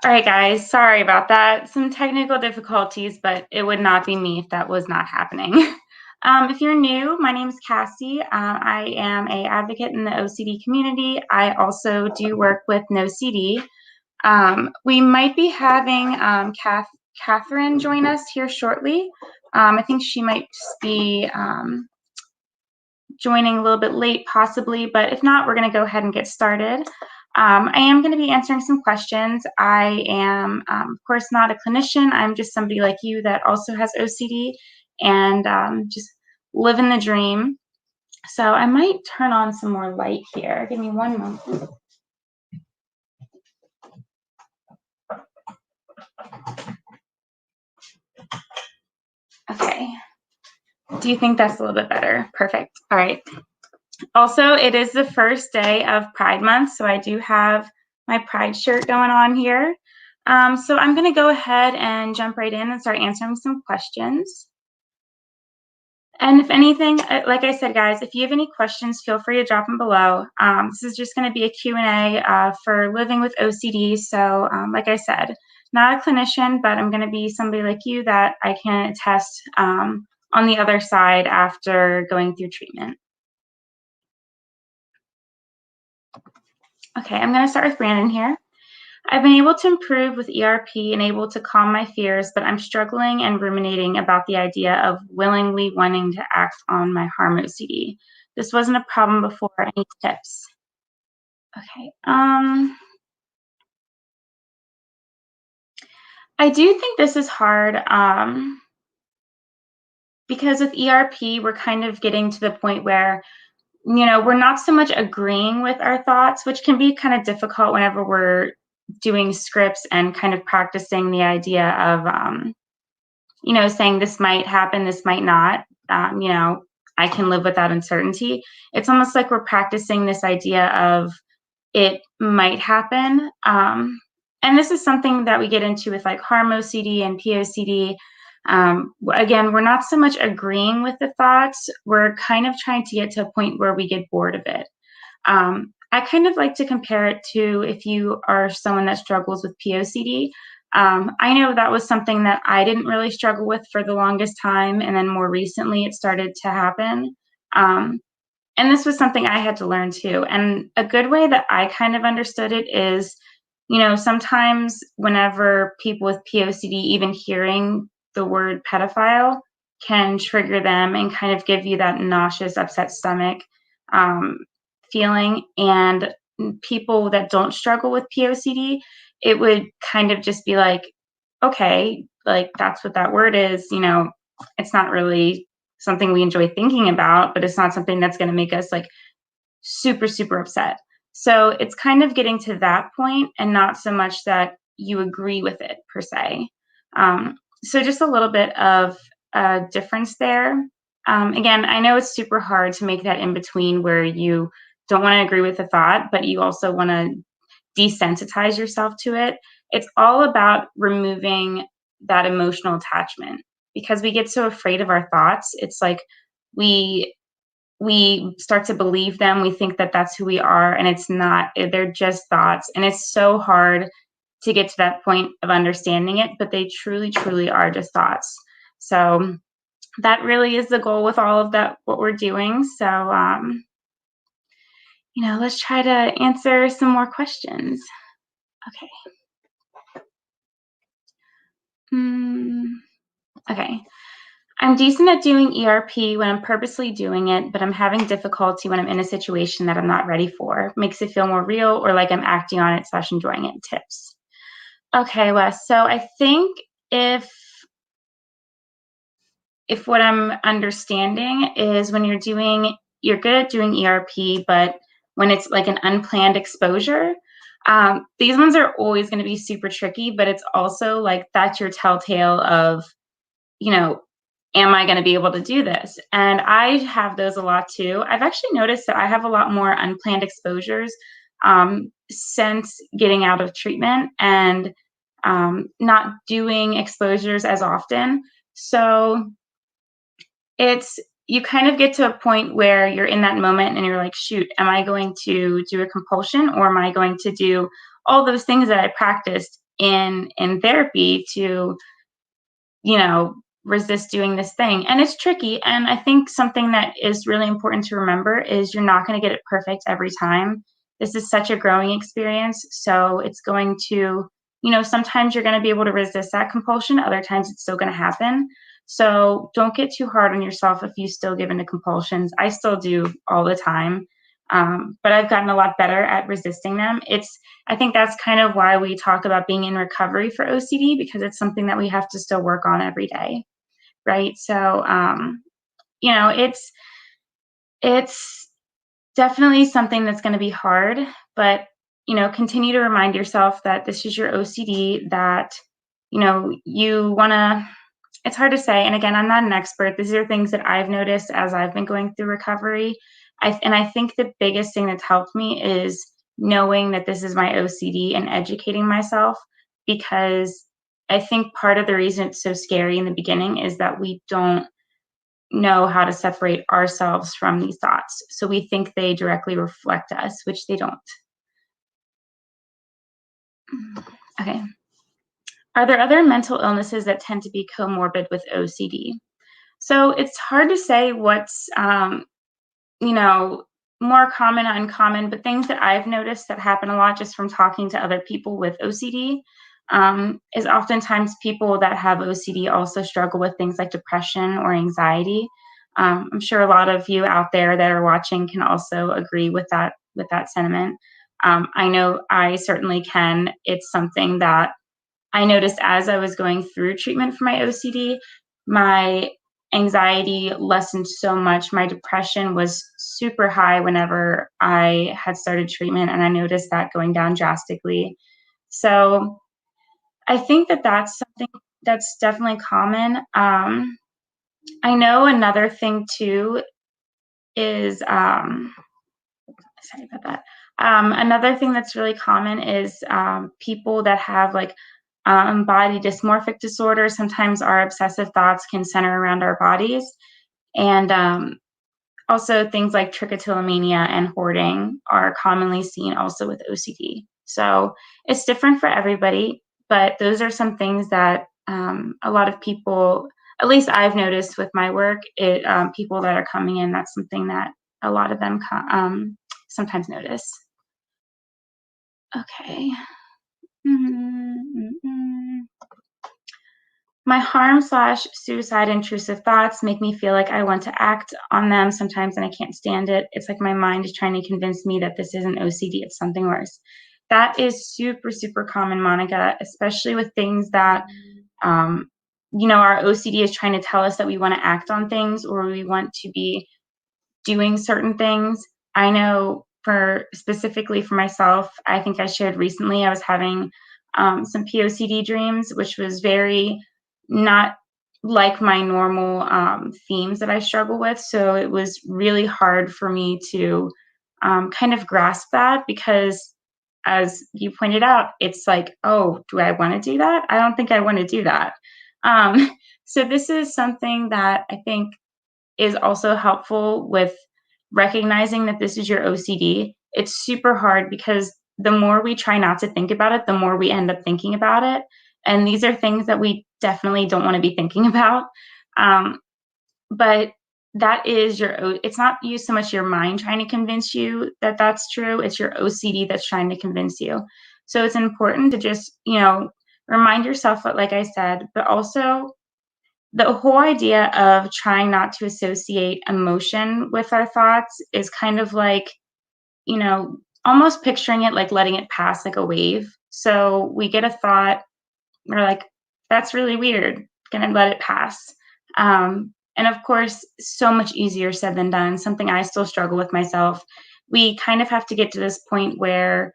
All right, guys, sorry about that. Some technical difficulties, but it would not be me if that was not happening. If you're new, my name is Cassie. I am an advocate in the OCD community. I also do work with NoCD. We might be having Catherine join us here shortly. I think she might be joining a little bit late, possibly, but if not, we're going to go ahead and get started. I am going to be answering some questions. I am, of course, not a clinician. I'm just somebody like you that also has OCD and just living the dream. So I might turn on some more light here. Give me one moment. Okay. Do you think that's a little bit better? Perfect. All right. Also, it is the first day of Pride Month, so I do have my Pride shirt going on here. So I'm going to go ahead and jump right in and start answering some questions. And if anything, like I said, guys, if you have any questions, feel free to drop them below. This is just going to be a Q&A for living with OCD. So like I said, not a clinician, but I'm going to be somebody like you that I can attest on the other side after going through treatment. Okay, I'm going to start with Brandon here. I've been able to improve with ERP and able to calm my fears, but I'm struggling and ruminating about the idea of willingly wanting to act on my harm OCD. This wasn't a problem before. Any tips? Okay. I do think this is hard because with ERP, we're kind of getting to the point where we're not so much agreeing with our thoughts, which can be kind of difficult whenever we're doing scripts and kind of practicing the idea of, saying this might happen, this might not. I can live with that uncertainty. It's almost like we're practicing this idea of it might happen. And this is something that we get into with like harm OCD and POCD. Again, we're not so much agreeing with the thoughts. We're kind of trying to get to a point where we get bored of it. I kind of like to compare it to if you are someone that struggles with POCD. I know that was something that I didn't really struggle with for the longest time, and then more recently it started to happen. And this was something I had to learn too. And a good way that I kind of understood it is, sometimes whenever people with POCD, even hearing the word pedophile can trigger them and kind of give you that nauseous, upset stomach feeling. And people that don't struggle with POCD, it would kind of just be like, okay, like that's what that word is. It's not really something we enjoy thinking about, but it's not something that's going to make us like super, super upset. So it's kind of getting to that point and not so much that you agree with it per se. So just a little bit of a difference there. Again, I know it's super hard to make that in between where you don't want to agree with the thought, but you also want to desensitize yourself to it. It's all about removing that emotional attachment because we get so afraid of our thoughts. It's like we start to believe them. We think that that's who we are, and it's not. They're just thoughts, and it's so hard to get to that point of understanding it, but they truly, truly are just thoughts. So that really is the goal with all of that, what we're doing. So, let's try to answer some more questions. Okay. Okay. I'm decent at doing ERP when I'm purposely doing it, but I'm having difficulty when I'm in a situation that I'm not ready for. Makes it feel more real or like I'm acting on it / enjoying it. Tips. Okay, Wes. So I think if what I'm understanding is when you're good at doing ERP, but when it's like an unplanned exposure, these ones are always going to be super tricky, but it's also like that's your telltale of, am I going to be able to do this? And I have those a lot too. I've actually noticed that I have a lot more unplanned exposures since getting out of treatment and not doing exposures as often. So you kind of get to a point where you're in that moment and you're like, shoot, am I going to do a compulsion or am I going to do all those things that I practiced in therapy to, resist doing this thing. And it's tricky. And I think something that is really important to remember is you're not going to get it perfect every time. This is such a growing experience. So it's going to, sometimes you're going to be able to resist that compulsion. Other times it's still going to happen. So don't get too hard on yourself if you still give into compulsions. I still do all the time. But I've gotten a lot better at resisting them. I think that's kind of why we talk about being in recovery for OCD, because it's something that we have to still work on every day. Right. So, it's definitely something that's going to be hard, but, continue to remind yourself that this is your OCD, that, you want to, it's hard to say. And again, I'm not an expert. These are things that I've noticed as I've been going through recovery. And I think the biggest thing that's helped me is knowing that this is my OCD and educating myself, because I think part of the reason it's so scary in the beginning is that we don't know how to separate ourselves from these thoughts. So we think they directly reflect us, which they don't. Okay. Are there other mental illnesses that tend to be comorbid with OCD? So it's hard to say what's, more common, uncommon, but things that I've noticed that happen a lot just from talking to other people with OCD, is oftentimes people that have OCD also struggle with things like depression or anxiety. I'm sure a lot of you out there that are watching can also agree with that sentiment. I know I certainly can. It's something that I noticed as I was going through treatment for my OCD. My anxiety lessened so much. My depression was super high whenever I had started treatment, and I noticed that going down drastically. So I think that that's something that's definitely common. I know another thing too is, sorry about that. Another thing that's really common is people that have like body dysmorphic disorder. Sometimes our obsessive thoughts can center around our bodies. And also things like trichotillomania and hoarding are commonly seen also with OCD. So it's different for everybody, but those are some things that a lot of people, at least I've noticed with my work, people that are coming in, that's something that a lot of them sometimes notice. Okay. My harm/suicide intrusive thoughts make me feel like I want to act on them sometimes, and I can't stand it. It's like my mind is trying to convince me that this isn't OCD, it's something worse. That is super, super common, Monica, especially with things that, our OCD is trying to tell us that we want to act on things, or we want to be doing certain things. I know specifically for myself, I think I shared recently, I was having some POCD dreams, which was very not like my normal themes that I struggle with. So it was really hard for me to kind of grasp that, because as you pointed out, it's like, oh, do I want to do that? I don't think I want to do that. So this is something that I think is also helpful with recognizing that this is your OCD. It's super hard because the more we try not to think about it, the more we end up thinking about it. And these are things that we definitely don't want to be thinking about. But that is it's not you so much your mind trying to convince you that that's true. It's your OCD that's trying to convince you. So it's important to just, remind yourself, like I said, but also the whole idea of trying not to associate emotion with our thoughts is kind of like, almost picturing it like letting it pass like a wave. So we get a thought, we're like, that's really weird, gonna let it pass. And of course, so much easier said than done, something I still struggle with myself. We kind of have to get to this point where,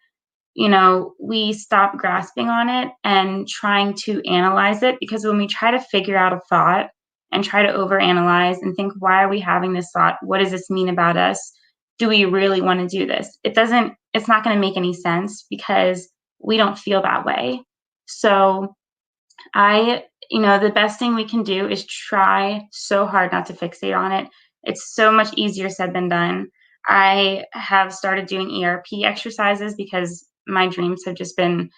we stop grasping on it and trying to analyze it, because when we try to figure out a thought and try to overanalyze and think, why are we having this thought? What does this mean about us? Do we really want to do this? It's not going to make any sense because we don't feel that way. So the best thing we can do is try so hard not to fixate on it. It's so much easier said than done. I have started doing ERP exercises because my dreams have just been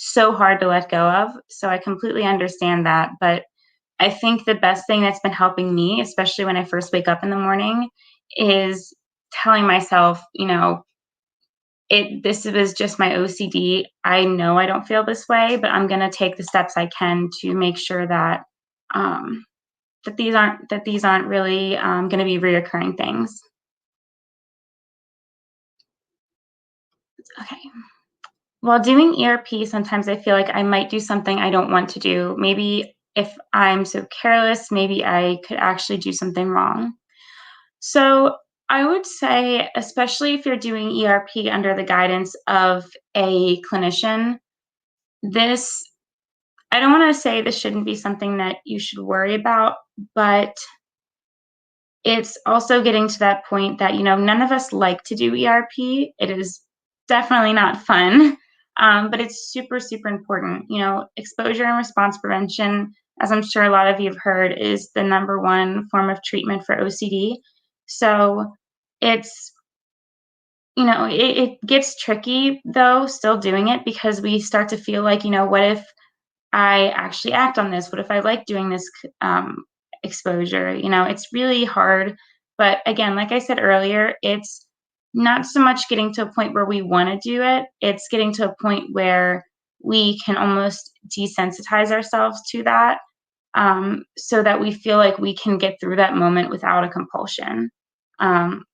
so hard to let go of. So I completely understand that. But I think the best thing that's been helping me, especially when I first wake up in the morning, is telling myself, this was just my OCD. I know I don't feel this way, but I'm going to take the steps I can to make sure that um, these aren't really going to be reoccurring things. Okay. While doing ERP, sometimes I feel like I might do something I don't want to do. Maybe if I'm so careless, maybe I could actually do something wrong. So I would say, especially if you're doing ERP under the guidance of a clinician, this, I don't want to say this shouldn't be something that you should worry about, but it's also getting to that point that, none of us like to do ERP. It is definitely not fun, but it's super, super important. Exposure and response prevention, as I'm sure a lot of you have heard, is the number one form of treatment for OCD. So it's, it gets tricky though, still doing it, because we start to feel like, what if I actually act on this? What if I like doing this exposure? It's really hard. But again, like I said earlier, it's not so much getting to a point where we want to do it, it's getting to a point where we can almost desensitize ourselves to that, so that we feel like we can get through that moment without a compulsion.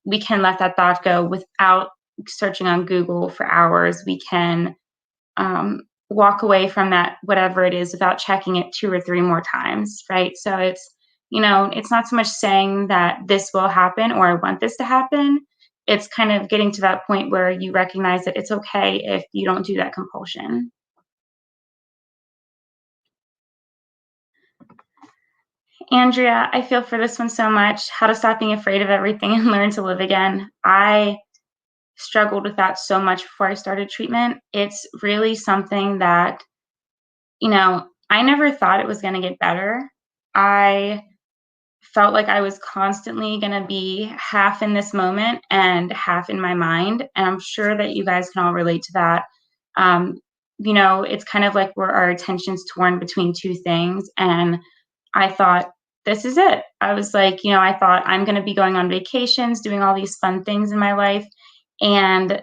We can let that thought go without searching on Google for hours. We can walk away from that, whatever it is, without checking it 2 or 3 more times, right? So it's not so much saying that this will happen or I want this to happen. It's kind of getting to that point where you recognize that it's okay if you don't do that compulsion. Andrea, I feel for this one so much. How to stop being afraid of everything and learn to live again. I struggled with that so much before I started treatment. It's really something that, I never thought it was going to get better. I felt like I was constantly going to be half in this moment and half in my mind. And I'm sure that you guys can all relate to that. It's kind of like where our attention's torn between two things. And I thought, this is it. I was like, I thought I'm going to be going on vacations, doing all these fun things in my life. And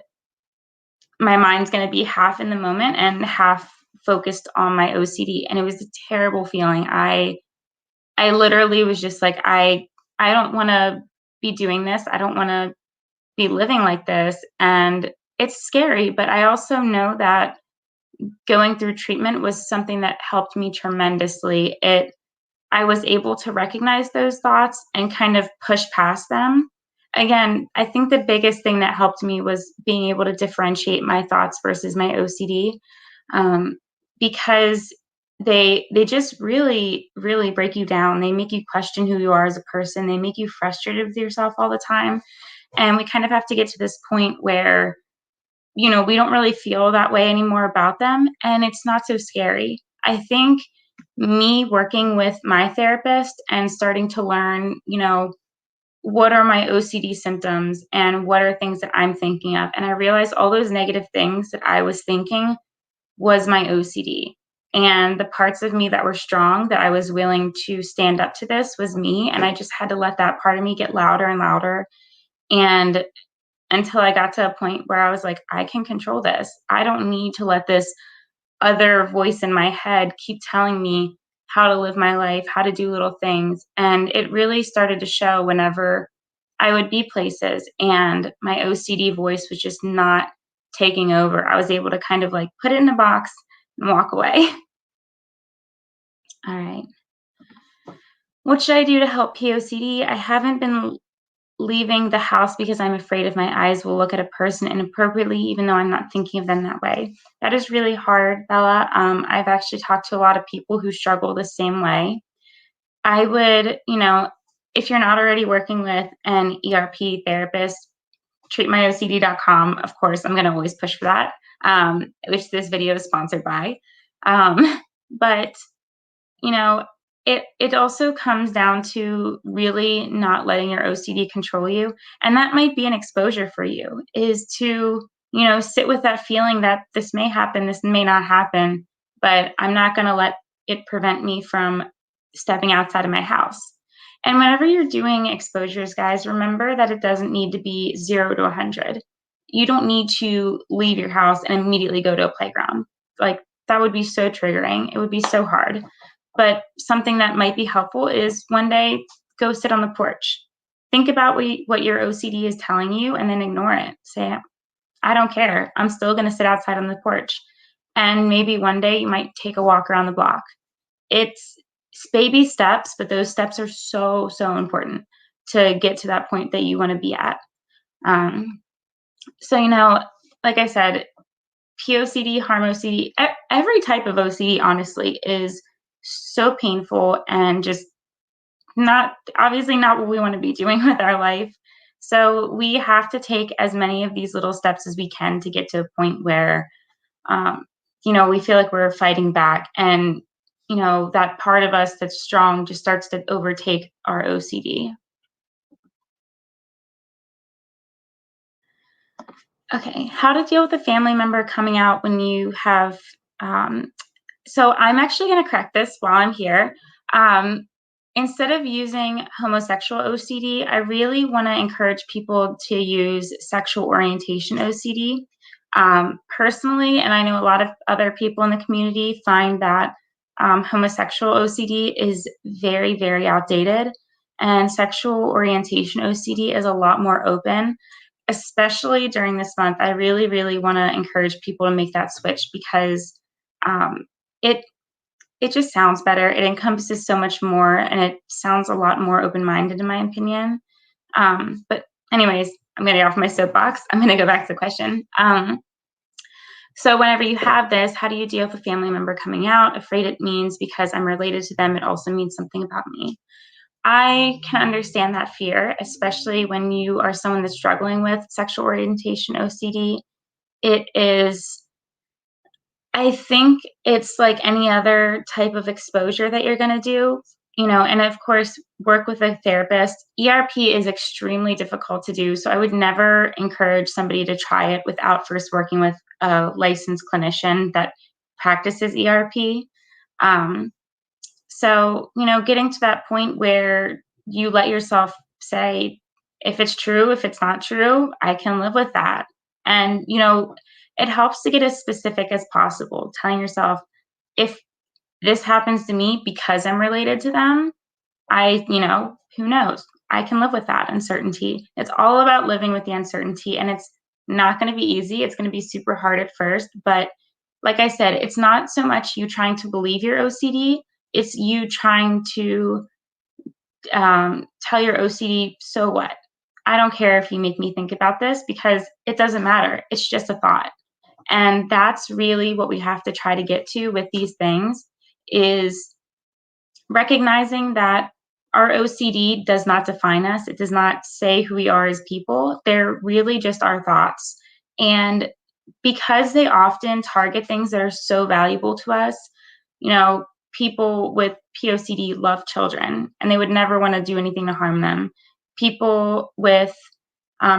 my mind's going to be half in the moment and half focused on my OCD. And it was a terrible feeling. I literally was just like, I don't want to be doing this. I don't want to be living like this. And it's scary, but I also know that going through treatment was something that helped me tremendously. I was able to recognize those thoughts and kind of push past them. Again, I think the biggest thing that helped me was being able to differentiate my thoughts versus my OCD, because they just really, really break you down. They make you question who you are as a person. They make you frustrated with yourself all the time. And we kind of have to get to this point where, we don't really feel that way anymore about them. And it's not so scary. I think me working with my therapist and starting to learn, what are my OCD symptoms and what are things that I'm thinking of. And I realized all those negative things that I was thinking was my OCD. And the parts of me that were strong, that I was willing to stand up to this, was me. And I just had to let that part of me get louder and louder. And until I got to a point where I was like, I can control this. I don't need to let this other voice in my head keep telling me how to live my life, how to do little things. And it really started to show whenever I would be places and my OCD voice was just not taking over. I was able to kind of like put it in a box and walk away. All right. What should I do to help POCD? I haven't been leaving the house because I'm afraid if my eyes will look at a person inappropriately, even though I'm not thinking of them that way. That is really hard, Bella. I've actually talked to a lot of people who struggle the same way. I would, if you're not already working with an ERP therapist, treatmyocd.com. Of course, I'm going to always push for that, which this video is sponsored by. But it also comes down to really not letting your OCD control you. And that might be an exposure for you, is to, sit with that feeling that this may happen, this may not happen, but I'm not going to let it prevent me from stepping outside of my house. And whenever you're doing exposures, guys, remember that it doesn't need to be 0 to 100. You don't need to leave your house and immediately go to a playground. Like, that would be so triggering. It would be so hard. But something that might be helpful is one day go sit on the porch. Think about what your OCD is telling you and then ignore it. Say, I don't care. I'm still going to sit outside on the porch. And maybe one day you might take a walk around the block. It's baby steps, but those steps are so, so important to get to that point that you want to be at. So, like I said, POCD, harm OCD, every type of OCD, honestly, is so painful and just obviously not what we want to be doing with our life. So we have to take as many of these little steps as we can to get to a point where, we feel like we're fighting back, and, that part of us that's strong just starts to overtake our OCD. Okay, how to deal with a family member coming out when you have, so I'm actually going to correct this while I'm here. Instead of using homosexual OCD, I really want to encourage people to use sexual orientation OCD. Personally, and I know a lot of other people in the community find that homosexual OCD is very, very outdated, and sexual orientation OCD is a lot more open. Especially during this month, I really, really want to encourage people to make that switch, because it just sounds better. It encompasses so much more, and it sounds a lot more open-minded, in my opinion. But anyways, I'm going to get off my soapbox. I'm going to go back to the question. So whenever you have this, how do you deal with a family member coming out? Afraid it means because I'm related to them, it also means something about me. I can understand that fear, especially when you are someone that's struggling with sexual orientation OCD. I think it's like any other type of exposure that you're going to do, and of course, work with a therapist. ERP is extremely difficult to do, so I would never encourage somebody to try it without first working with a licensed clinician that practices ERP. So, getting to that point where you let yourself say, if it's true, if it's not true, I can live with that. And, it helps to get as specific as possible, telling yourself, if this happens to me because I'm related to them, who knows? I can live with that uncertainty. It's all about living with the uncertainty, and it's not going to be easy. It's going to be super hard at first, but like I said, it's not so much you trying to believe your OCD, it's you trying to tell your OCD, so what? I don't care if you make me think about this, because it doesn't matter. It's just a thought. And that's really what we have to try to get to with these things, is recognizing that our OCD does not define us. It does not say who we are as people. They're really just our thoughts. And because they often target things that are so valuable to us, people with POCD love children, and they would never want to do anything to harm them. People with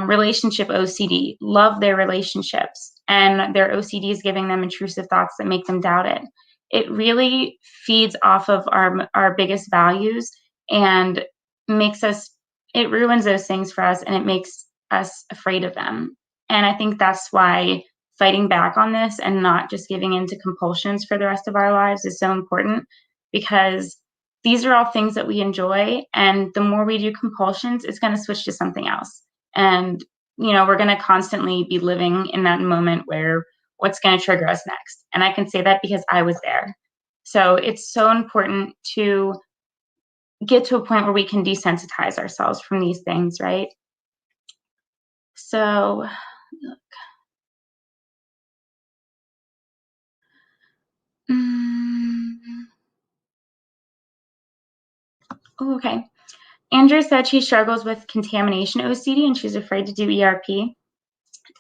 relationship OCD love their relationships, and their OCD is giving them intrusive thoughts that make them doubt it. It really feeds off of our biggest values, and it ruins those things for us, and it makes us afraid of them. And I think that's why fighting back on this and not just giving in to compulsions for the rest of our lives is so important, because these are all things that we enjoy, and the more we do compulsions, it's going to switch to something else. And, we're going to constantly be living in that moment where what's going to trigger us next. And I can say that because I was there. So it's so important to get to a point where we can desensitize ourselves from these things, right? So, okay. Andrew said she struggles with contamination OCD and she's afraid to do ERP.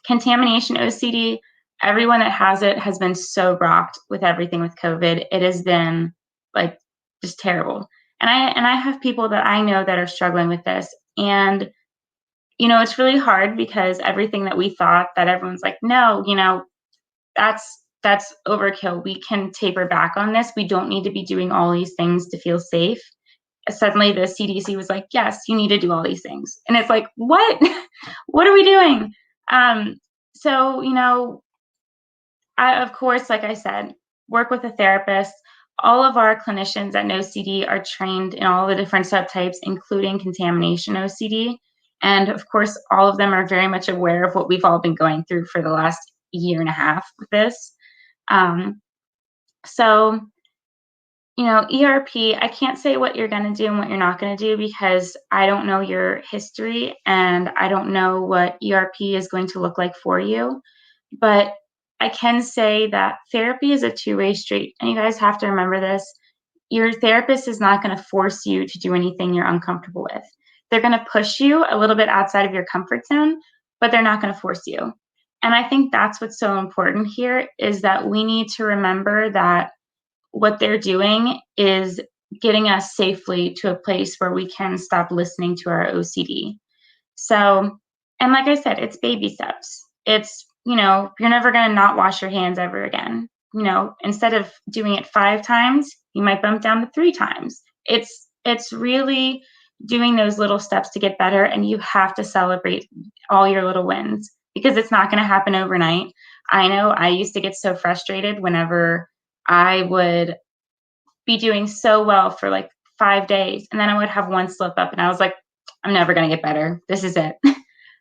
Contamination OCD, everyone that has it has been so rocked with everything with COVID. It has been like just terrible. And I have people that I know that are struggling with this. And it's really hard because everything that we thought that everyone's like, no, that's overkill. We can taper back on this. We don't need to be doing all these things to feel safe. Suddenly the CDC was like, yes, you need to do all these things. And it's like, what? What are we doing? So, I, of course, like I said, work with a therapist. All of our clinicians at NoCD are trained in all the different subtypes, including contamination OCD. And of course, all of them are very much aware of what we've all been going through for the last year and a half with this. Um, so, ERP, I can't say what you're going to do and what you're not going to do because I don't know your history and I don't know what ERP is going to look like for you. But I can say that therapy is a two-way street. And you guys have to remember this. Your therapist is not going to force you to do anything you're uncomfortable with. They're going to push you a little bit outside of your comfort zone, but they're not going to force you. And I think that's what's so important here is that we need to remember that what they're doing is getting us safely to a place where we can stop listening to our OCD. So, and like I said, it's baby steps. It's, you're never going to not wash your hands ever again. Instead of doing it 5 times, you might bump down to 3 times. It's really doing those little steps to get better, and you have to celebrate all your little wins because it's not going to happen overnight. I know I used to get so frustrated whenever I would be doing so well for like 5 days, and then I would have one slip up, and I was like, I'm never going to get better. This is it.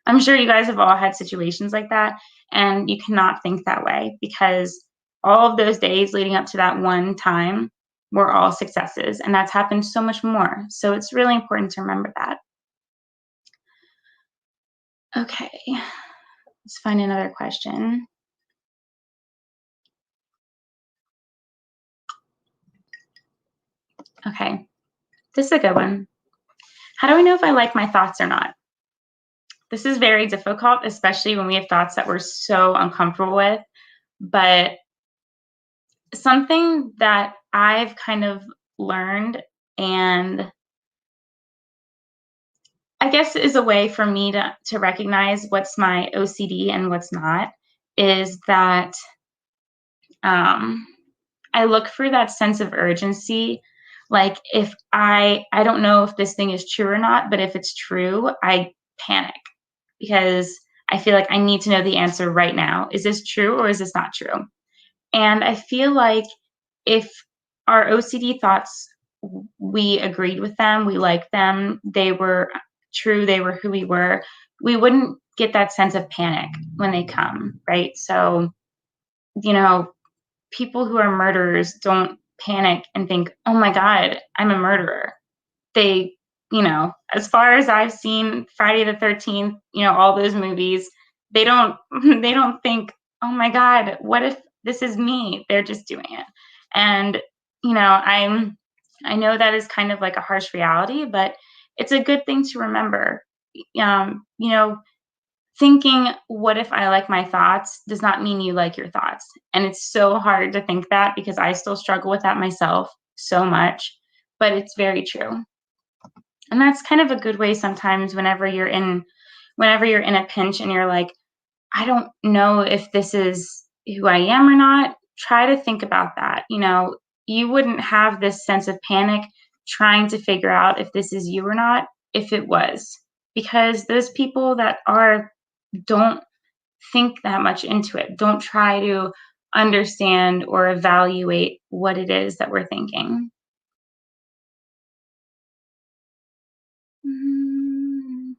I'm sure you guys have all had situations like that, and you cannot think that way because all of those days leading up to that one time were all successes, and that's happened so much more. So it's really important to remember that. Okay, let's find another question. Okay, this is a good one. How do I know if I like my thoughts or not? This is very difficult, especially when we have thoughts that we're so uncomfortable with. But something that I've kind of learned, and I guess is a way for me to recognize what's my OCD and what's not, is that I look for that sense of urgency. Like if I don't know if this thing is true or not, but if it's true, I panic because I feel like I need to know the answer right now. Is this true or is this not true? And I feel like if our OCD thoughts, we agreed with them, we liked them, they were true, they were who we wouldn't get that sense of panic when they come, right? So, you know, people who are murderers don't panic and think, oh my God, I'm a murderer. They, as far as I've seen Friday the 13th, all those movies, they don't they don't think, oh my God, what if this is me? They're just doing it. And, I know that is kind of like a harsh reality, but it's a good thing to remember. You know, thinking, what if I like my thoughts, does not mean you like your thoughts. And it's so hard to think that because I still struggle with that myself so much, but it's very true. And that's kind of a good way sometimes whenever you're in a pinch and you're like, I don't know if this is who I am or not, try to think about that. You wouldn't have this sense of panic trying to figure out if this is you or not if it was. Because those people that are don't think that much into it. Don't try to understand or evaluate what it is that we're thinking. Mm.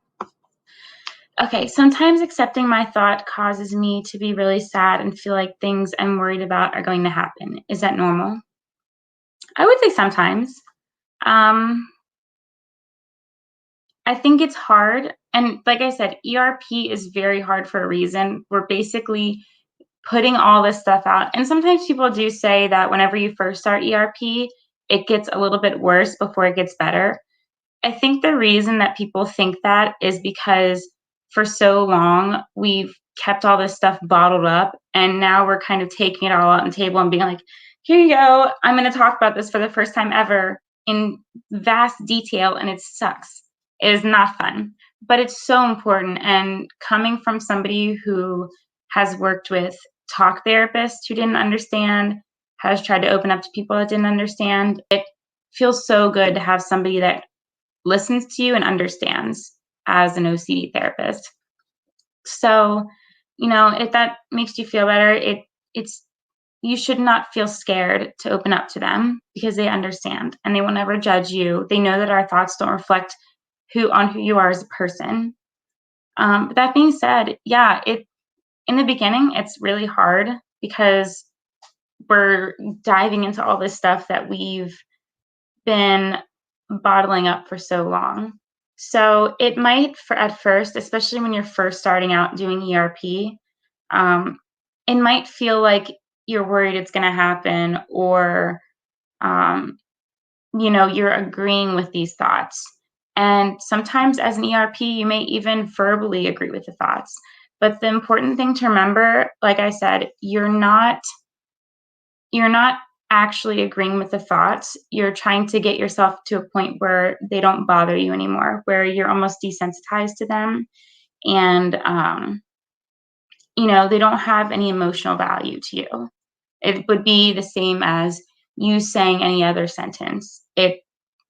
Okay, sometimes accepting my thought causes me to be really sad and feel like things I'm worried about are going to happen. Is that normal? I would say sometimes. Um, I think it's hard. And like I said, ERP is very hard for a reason. We're basically putting all this stuff out. And sometimes people do say that whenever you first start ERP, it gets a little bit worse before it gets better. I think the reason that people think that is because for so long we've kept all this stuff bottled up, and now we're kind of taking it all out on the table and being like, here you go, I'm going to talk about this for the first time ever in vast detail, and it sucks. It is not fun. but it's so important. And coming from somebody who has worked with talk therapists who didn't understand, has tried to open up to people that didn't understand, it feels so good to have somebody that listens to you and understands as an OCD therapist. So, if that makes you feel better, it's you should not feel scared to open up to them because they understand and they will never judge you. They know that our thoughts don't reflect who you are as a person. But that being said, yeah, in the beginning it's really hard because we're diving into all this stuff that we've been bottling up for so long. So it might, for at first, especially when you're first starting out doing ERP, um, it might feel like you're worried it's going to happen, or um, you're agreeing with these thoughts. And sometimes, as an ERP, you may even verbally agree with the thoughts. But the important thing to remember, like I said, you're not actually agreeing with the thoughts. You're trying to get yourself to a point where they don't bother you anymore, where you're almost desensitized to them, and they don't have any emotional value to you. It would be the same as you saying any other sentence. It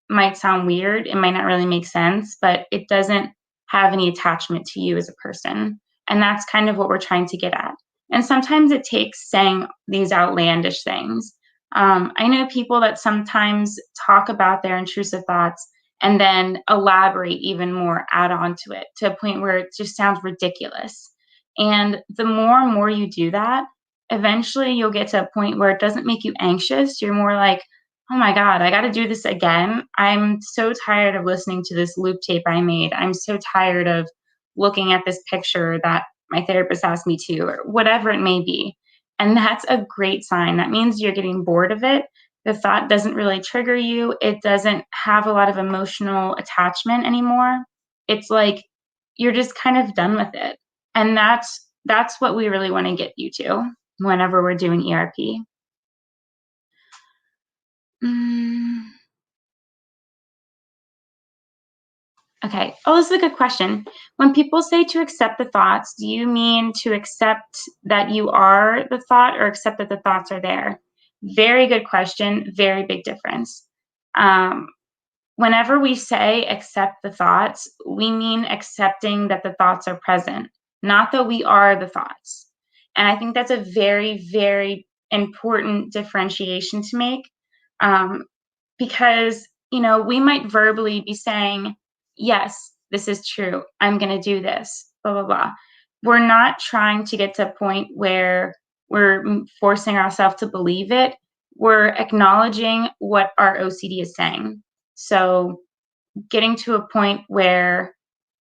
might sound weird, it might not really make sense, but it doesn't have any attachment to you as a person. And that's kind of what we're trying to get at. And sometimes it takes saying these outlandish things. I know people that sometimes talk about their intrusive thoughts and then elaborate even more, add on to it to a point where it just sounds ridiculous. And the more and more you do that, eventually you'll get to a point where it doesn't make you anxious. You're more like, oh my God, I got to do this again. I'm so tired of listening to this loop tape I made. I'm so tired of looking at this picture that my therapist asked me to, or whatever it may be. And that's a great sign. That means you're getting bored of it. The thought doesn't really trigger you, it doesn't have a lot of emotional attachment anymore. It's like you're just kind of done with it. And that's what we really want to get you to whenever we're doing ERP. Mm. Okay. Oh, this is a good question. When people say to accept the thoughts, do you mean to accept that you are the thought, or accept that the thoughts are there? Very good question. Very big difference. Um, Whenever we say accept the thoughts, we mean accepting that the thoughts are present, not that we are the thoughts. And I think that's a very, very important differentiation to make. Um, because we might verbally be saying, yes, this is true, I'm going to do this, blah blah blah. We're not trying to get to a point where we're forcing ourselves to believe it. We're acknowledging what our OCD is saying. So getting to a point where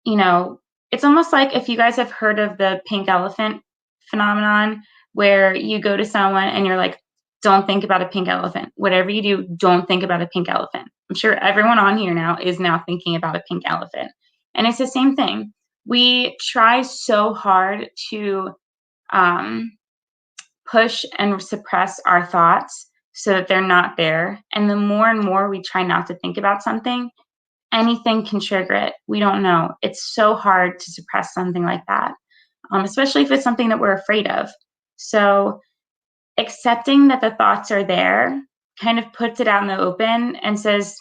you know, it's almost like, if you guys have heard of the pink elephant phenomenon, where you go to someone and you're like, don't think about a pink elephant. Whatever you do, don't think about a pink elephant. I'm sure everyone on here now is now thinking about a pink elephant. And it's the same thing. We try so hard to um, push and suppress our thoughts so that they're not there. And the more and more we try not to think about something, anything can trigger it. We don't know. It's so hard to suppress something like that, especially if it's something that we're afraid of. So accepting that the thoughts are there kind of puts it out in the open and says,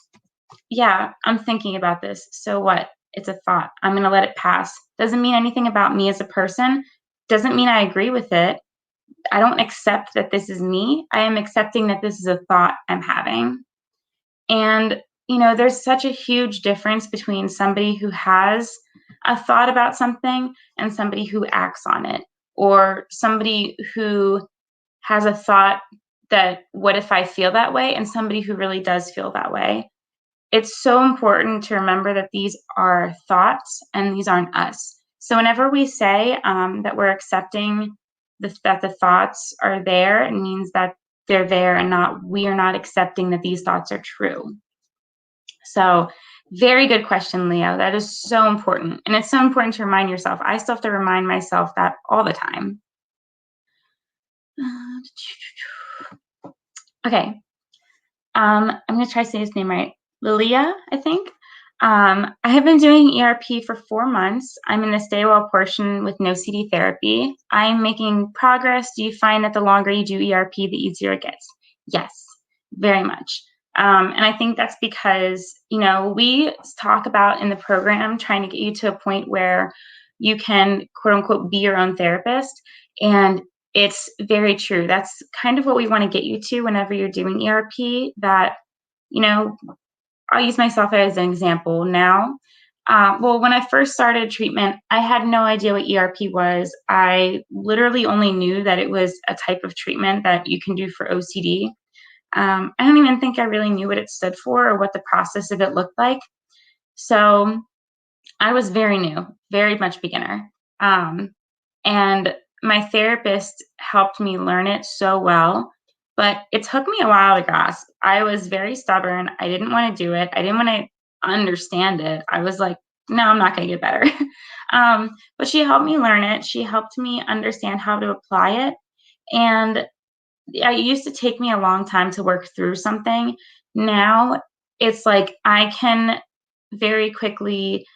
yeah, I'm thinking about this. So what? It's a thought. I'm going to let it pass. Doesn't mean anything about me as a person. Doesn't mean I agree with it. I don't accept that this is me. I am accepting that this is a thought I'm having. And, there's such a huge difference between somebody who has a thought about something and somebody who acts on it, or somebody who has a thought that, what if I feel that way, and somebody who really does feel that way. It's so important to remember that these are thoughts and these aren't us. So whenever we say that we're accepting that the thoughts are there, it means that they're there, and we are not accepting that these thoughts are true. So very good question, Leo. That is so important. And it's so important to remind yourself. I still have to remind myself that all the time. Okay. I'm going to try to say his name right. Lilia, I think. I have been doing ERP for 4 months. I'm in the stay well portion with no CD therapy. I'm making progress. Do you find that the longer you do ERP, the easier it gets? Yes, very much. And I think that's because, we talk about in the program trying to get you to a point where you can, quote unquote, be your own therapist. And it's very true. That's kind of what we want to get you to whenever you're doing ERP, that, you know, I'll use myself as an example now. Well, when I first started treatment, I had no idea what ERP was. I literally only knew that it was a type of treatment that you can do for OCD. I don't even think I really knew what it stood for or what the process of it looked like. So I was very new, very much beginner. Um, and my therapist helped me learn it so well, but it took me a while to grasp. I was very stubborn. I didn't want to do it. I didn't want to understand it. I was like, no, I'm not going to get better. But she helped me learn it. She helped me understand how to apply it. And it used to take me a long time to work through something. Now it's like I can very quickly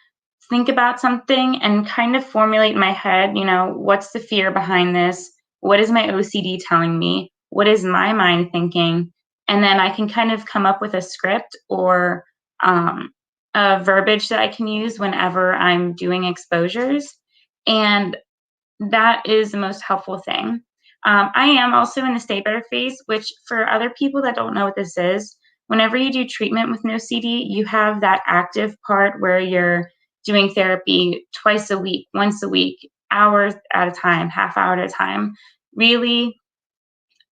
think about something and kind of formulate in my head, what's the fear behind this? What is my OCD telling me? What is my mind thinking? And then I can kind of come up with a script or a verbiage that I can use whenever I'm doing exposures. And that is the most helpful thing. I am also in the stay better phase, which for other people that don't know what this is, whenever you do treatment with no CD, you have that active part where you're doing therapy twice a week, once a week, hours at a time, half hour at a time, really,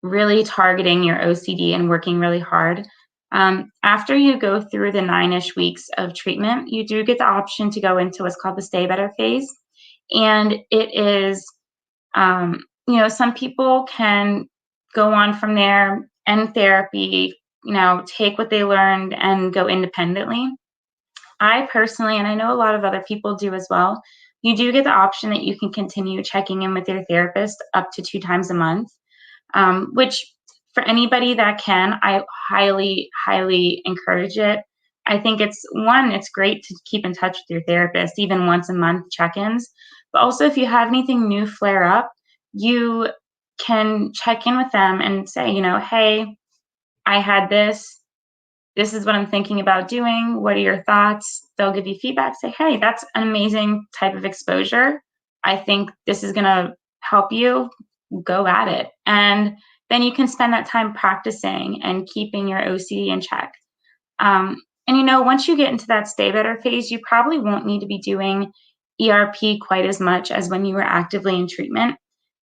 really targeting your OCD and working really hard. After you go through the 9-ish weeks of treatment, you do get the option to go into what's called the stay better phase. And it is some people can go on from there, end therapy, take what they learned and go independently. I personally, and I know a lot of other people do as well, you do get the option that you can continue checking in with your therapist up to 2 times a month, which for anybody that can, I highly, highly encourage it. I think it's great to keep in touch with your therapist, even once a month check-ins. But also, if you have anything new flare up, you can check in with them and say, hey, I had this. This is what I'm thinking about doing. What are your thoughts? They'll give you feedback. Say, hey, that's an amazing type of exposure. I think this is going to help you. Go at it. And then you can spend that time practicing and keeping your OCD in check. And once you get into that stay better phase, you probably won't need to be doing ERP quite as much as when you were actively in treatment.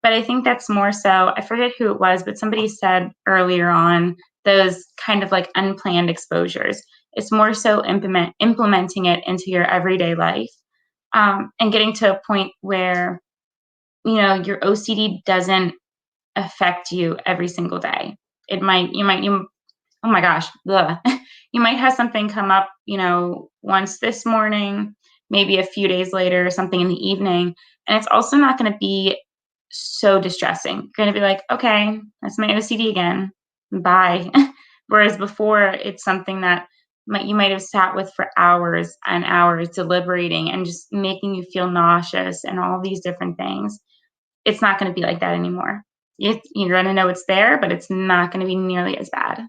But I think that's more so, I forget who it was, but somebody said earlier on, those kind of like unplanned exposures. It's more so implementing it into your everyday life, and getting to a point where, your OCD doesn't affect you every single day. Oh my gosh, ugh. You might have something come up, once this morning, maybe a few days later, something in the evening. And it's also not going to be so distressing. You're going to be like, okay, that's my OCD again. Bye. Whereas before, it's something that you might have sat with for hours and hours deliberating and just making you feel nauseous and all these different things. It's not going to be like that anymore. You're going to know it's there, but it's not going to be nearly as bad.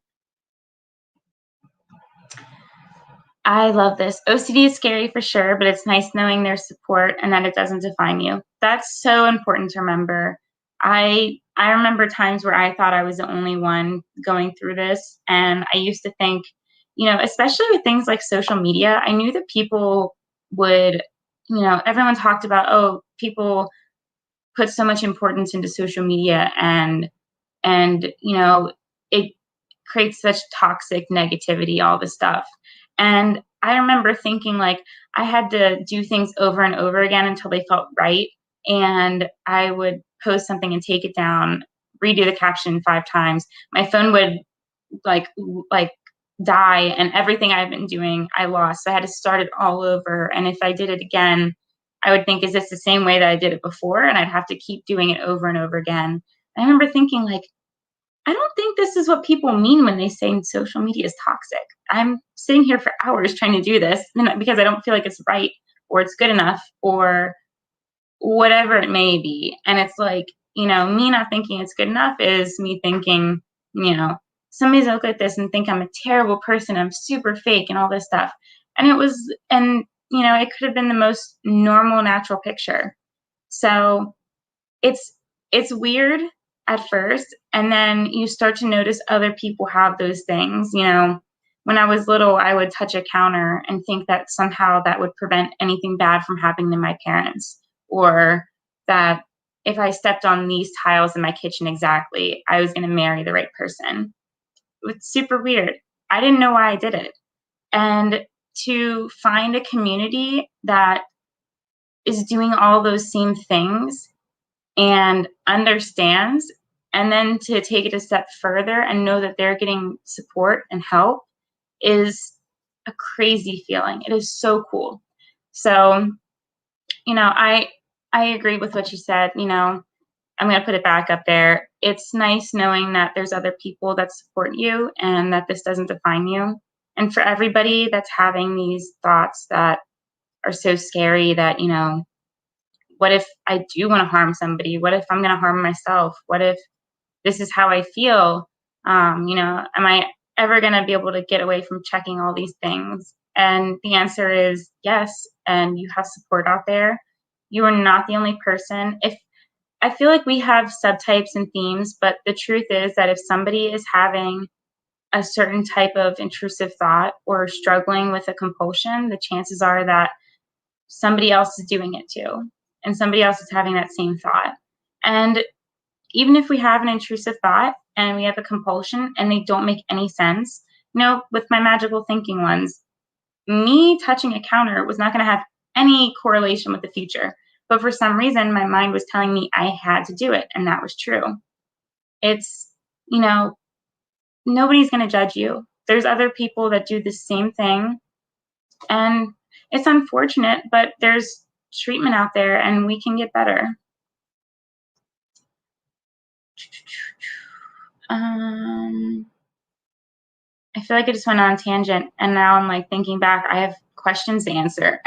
I love this. OCD is scary for sure, but it's nice knowing there's support and that it doesn't define you. That's so important to remember. I remember times where I thought I was the only one going through this, and I used to think, especially with things like social media, I knew that people would, everyone talked about, oh, people put so much importance into social media, and it creates such toxic negativity, all this stuff. And I remember thinking like I had to do things over and over again until they felt right. And I would post something and take it down, redo the caption 5 times. My phone would like die, and everything I've been doing I lost. So I had to start it all over. And if I did it again, I would think, is this the same way that I did it before? And I'd have to keep doing it over and over again. I remember thinking like, I don't think this is what people mean when they say social media is toxic. I'm sitting here for hours trying to do this because I don't feel like it's right or it's good enough or whatever it may be. And it's like, me not thinking it's good enough is me thinking, you know, somebody's look at this and think I'm a terrible person, I'm super fake and all this stuff. And it could have been the most normal, natural picture. So it's weird at first, and then you start to notice other people have those things. When I was little, I would touch a counter and think that somehow that would prevent anything bad from happening to my parents, or that if I stepped on these tiles in my kitchen exactly, I was going to marry the right person. It's super weird. I didn't know why I did it. And to find a community that is doing all those same things and understands, and then to take it a step further and know that they're getting support and help is a crazy feeling. It is so cool. So, I agree with what you said. I'm going to put it back up there. It's nice knowing that there's other people that support you and that this doesn't define you. And for everybody that's having these thoughts that are so scary that, what if I do want to harm somebody? What if I'm going to harm myself? What if this is how I feel? Am I ever going to be able to get away from checking all these things? And the answer is yes. And you have support out there. You are not the only person. If I feel like we have subtypes and themes, but the truth is that if somebody is having a certain type of intrusive thought or struggling with a compulsion, the chances are that somebody else is doing it too. And somebody else is having that same thought. And even if we have an intrusive thought and we have a compulsion and they don't make any sense, with my magical thinking ones, me touching a counter was not going to have any correlation with the future. But for some reason, my mind was telling me I had to do it, and that was true. It's, nobody's going to judge you. There's other people that do the same thing, and it's unfortunate, but there's treatment out there, and we can get better. I feel like I just went on a tangent, and now I'm like thinking back, I have questions to answer.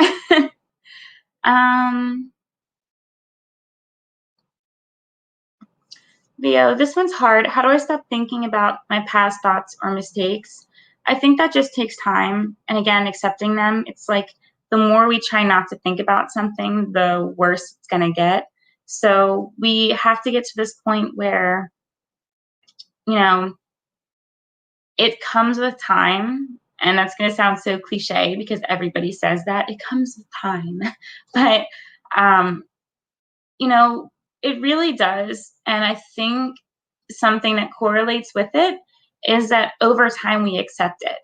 Leo, this one's hard. How do I stop thinking about my past thoughts or mistakes? I think that just takes time. And again, accepting them. It's like the more we try not to think about something, the worse it's going to get. So we have to get to this point where, it comes with time. And that's going to sound so cliche because everybody says that. It comes with time. But, it really does. And I think something that correlates with it is that over time we accept it.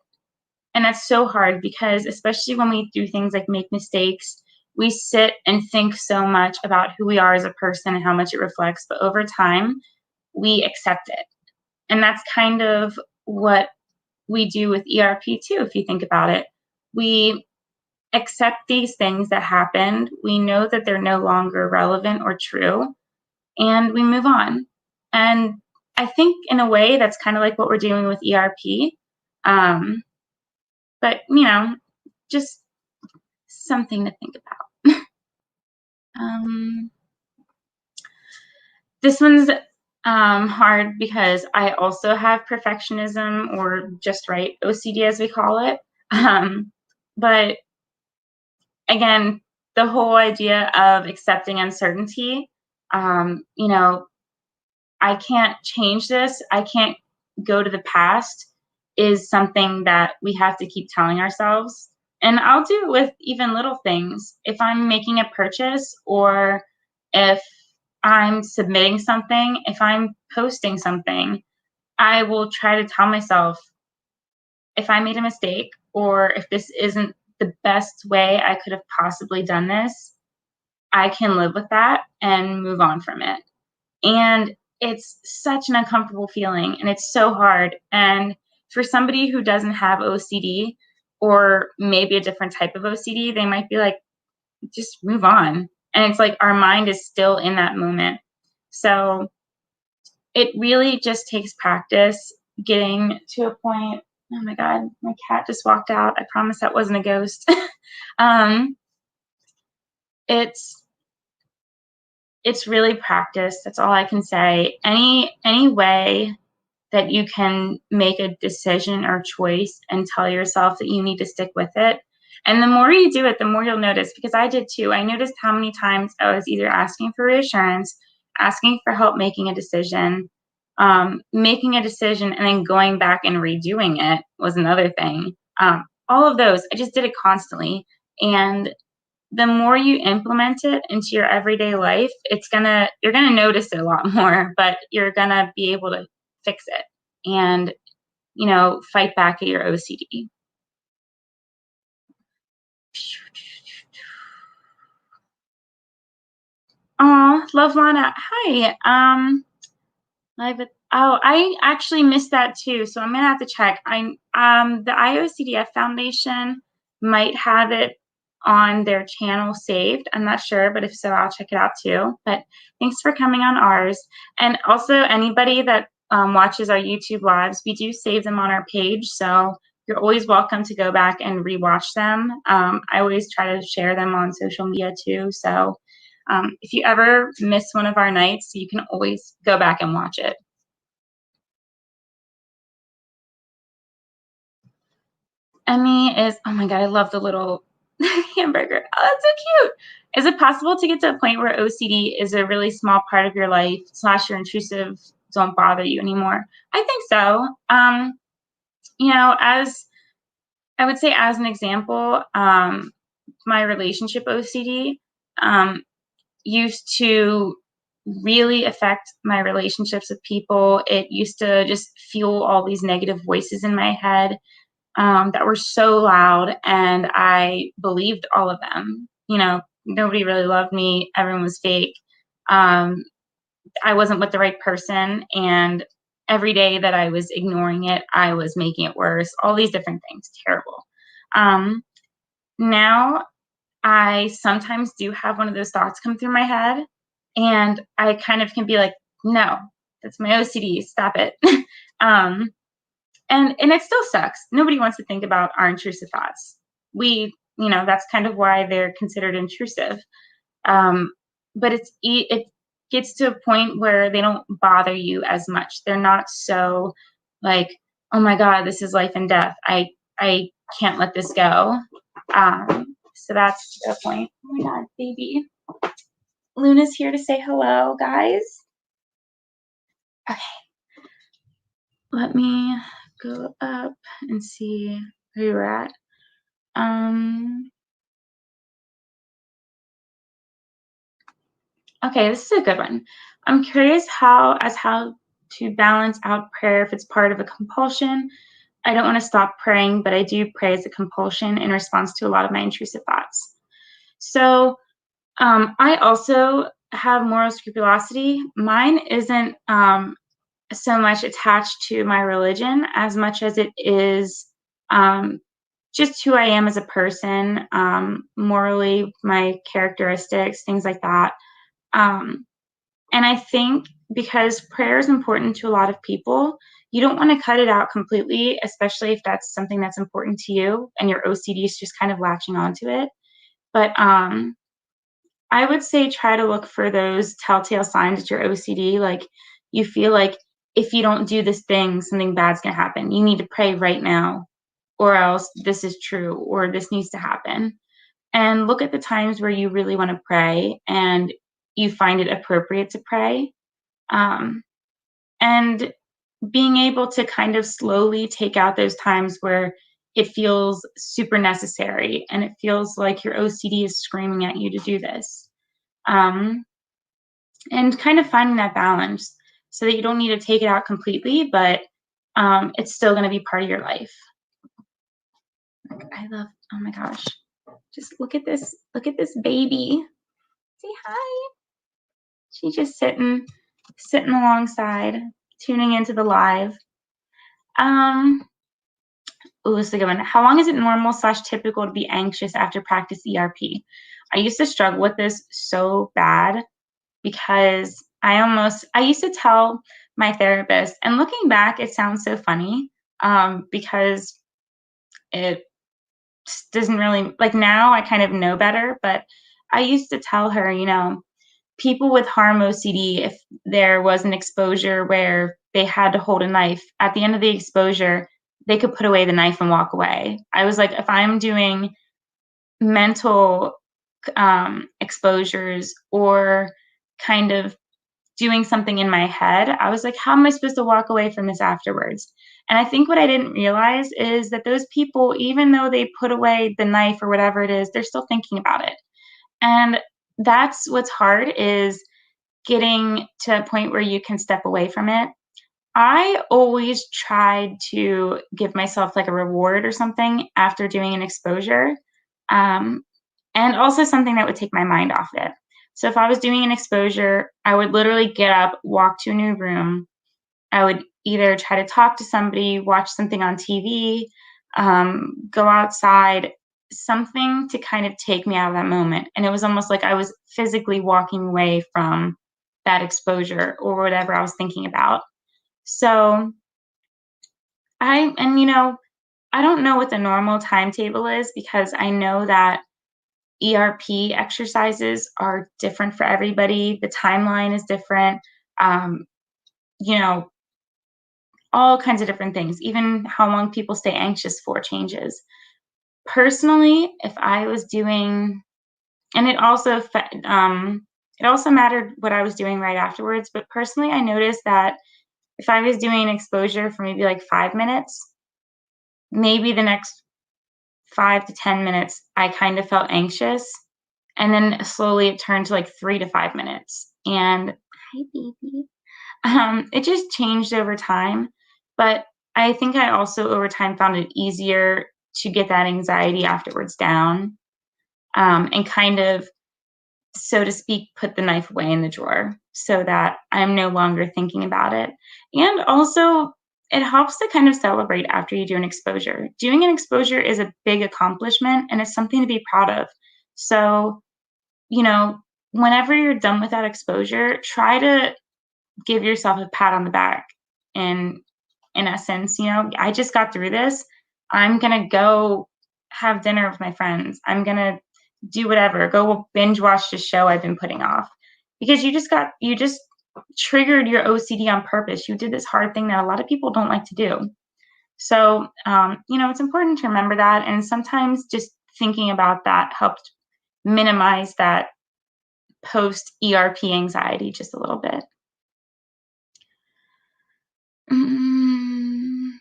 And that's so hard because especially when we do things like make mistakes, we sit and think so much about who we are as a person and how much it reflects. But over time, we accept it. And that's kind of what we do with ERP too, if you think about it. We accept these things that happened. We know that they're no longer relevant or true, and we move on. And I think in a way that's kind of like what we're doing with ERP. But, just something to think about. This one's hard because I also have perfectionism, or just right OCD as we call it. But again, the whole idea of accepting uncertainty, I can't change this, I can't go to the past, is something that we have to keep telling ourselves. And I'll do it with even little things. If I'm making a purchase, or if I'm submitting something, if I'm posting something, I will try to tell myself if I made a mistake or if this isn't the best way I could have possibly done this, I can live with that and move on from it. And it's such an uncomfortable feeling, and it's so hard. And for somebody who doesn't have OCD, or maybe a different type of OCD, they might be like, just move on. And it's like our mind is still in that moment. So it really just takes practice getting to a point. Oh my God, my cat just walked out. I promise that wasn't a ghost. um, it's it's really practice. That's all I can say. Any way that you can make a decision or choice and tell yourself that you need to stick with it. And the more you do it, the more you'll notice, because I did too. I noticed how many times I was either asking for reassurance, asking for help making a decision, and then going back and redoing it was another thing. All of those, I just did it constantly. And the more you implement it into your everyday life, you're gonna notice it a lot more, but you're gonna be able to fix it and, fight back at your OCD. Oh, love Lana. Hi. I actually missed that too, so I'm gonna have to check. The IOCDF Foundation might have it on their channel saved. I'm not sure, but if so, I'll check it out too. But thanks for coming on ours. And also, anybody that watches our YouTube lives, we do save them on our page, so you're always welcome to go back and rewatch them. I always try to share them on social media too, so if you ever miss one of our nights, you can always go back and watch it. Emmy is, oh my God, I love the little hamburger. Oh, that's so cute. Is it possible to get to a point where OCD is a really small part of your life / your intrusive don't bother you anymore? I think so. As I would say, as an example, my relationship OCD used to really affect my relationships with people. It used to just fuel all these negative voices in my head that were so loud, and I believed all of them. Nobody really loved me. Everyone was fake. I wasn't with the right person, and every day that I was ignoring it, I was making it worse. All these different things, terrible. Now I sometimes do have one of those thoughts come through my head, and I kind of can be like, no, that's my OCD. Stop it. um, and it still sucks. Nobody wants to think about our intrusive thoughts. That's kind of why they're considered intrusive. But it gets to a point where they don't bother you as much. They're not so like, oh my God, this is life and death. I can't let this go. So that's the point. Oh my God, baby. Luna's here to say hello, guys. Okay. Let me go up and see who you're at. Okay, this is a good one. I'm curious how to balance out prayer if it's part of a compulsion. I don't want to stop praying, but I do pray as a compulsion in response to a lot of my intrusive thoughts. So I also have moral scrupulosity. Mine isn't so much attached to my religion as much as it is just who I am as a person, morally, my characteristics, things like that. And I think because prayer is important to a lot of people, you don't want to cut it out completely, especially if that's something that's important to you and your OCD is just kind of latching onto it. But I would say try to look for those telltale signs that your OCD, like you feel like if you don't do this thing, something bad's going to happen. You need to pray right now, or else this is true, or this needs to happen. And look at the times where you really want to pray and you find it appropriate to pray. And being able to kind of slowly take out those times where it feels super necessary and it feels like your OCD is screaming at you to do this. And kind of finding that balance so that you don't need to take it out completely, but it's still going to be part of your life. Oh my gosh, just look at this baby. Say hi. She's just sitting alongside, tuning into the live. This is a good one. How long is it normal / typical to be anxious after practice ERP? I used to struggle with this so bad because I used to tell my therapist. And looking back, it sounds so funny, because it doesn't really, like, now I kind of know better, but I used to tell her, people with harm OCD, if there was an exposure where they had to hold a knife, at the end of the exposure, they could put away the knife and walk away. I was like, if I'm doing mental exposures or kind of doing something in my head, I was like, how am I supposed to walk away from this afterwards? And I think what I didn't realize is that those people, even though they put away the knife or whatever it is, they're still thinking about it. And that's what's hard, is getting to a point where you can step away from it. I always tried to give myself like a reward or something after doing an exposure, um, and also something that would take my mind off it. So if I was doing an exposure, I would literally get up, walk to a new room. I would either try to talk to somebody, watch something on TV, go outside, something to kind of take me out of that moment. And it was almost like I was physically walking away from that exposure or whatever I was thinking about. So I don't know what the normal timetable is, because I know that ERP exercises are different for everybody. The timeline is different. Um, you know, all kinds of different things. Even how long people stay anxious for changes. Personally, if I was doing, and it also mattered what I was doing right afterwards. But personally, I noticed that if I was doing an exposure for maybe like 5 minutes, maybe the next 5 to 10 minutes, I kind of felt anxious. And then slowly it turned to like 3 to 5 minutes. And hi, baby. It just changed over time. But I think I also over time found it easier to get that anxiety afterwards down, and kind of, so to speak, put the knife away in the drawer so that I'm no longer thinking about it. And also, it helps to kind of celebrate after you do an exposure. Doing an exposure is a big accomplishment and it's something to be proud of. So, you know, whenever you're done with that exposure, try to give yourself a pat on the back. And in essence, I just got through this. I'm going to go have dinner with my friends. I'm going to do whatever, go binge watch the show I've been putting off, because you just triggered your OCD on purpose. You did this hard thing that a lot of people don't like to do. So, it's important to remember that. And sometimes just thinking about that helped minimize that post ERP anxiety just a little bit. Mm,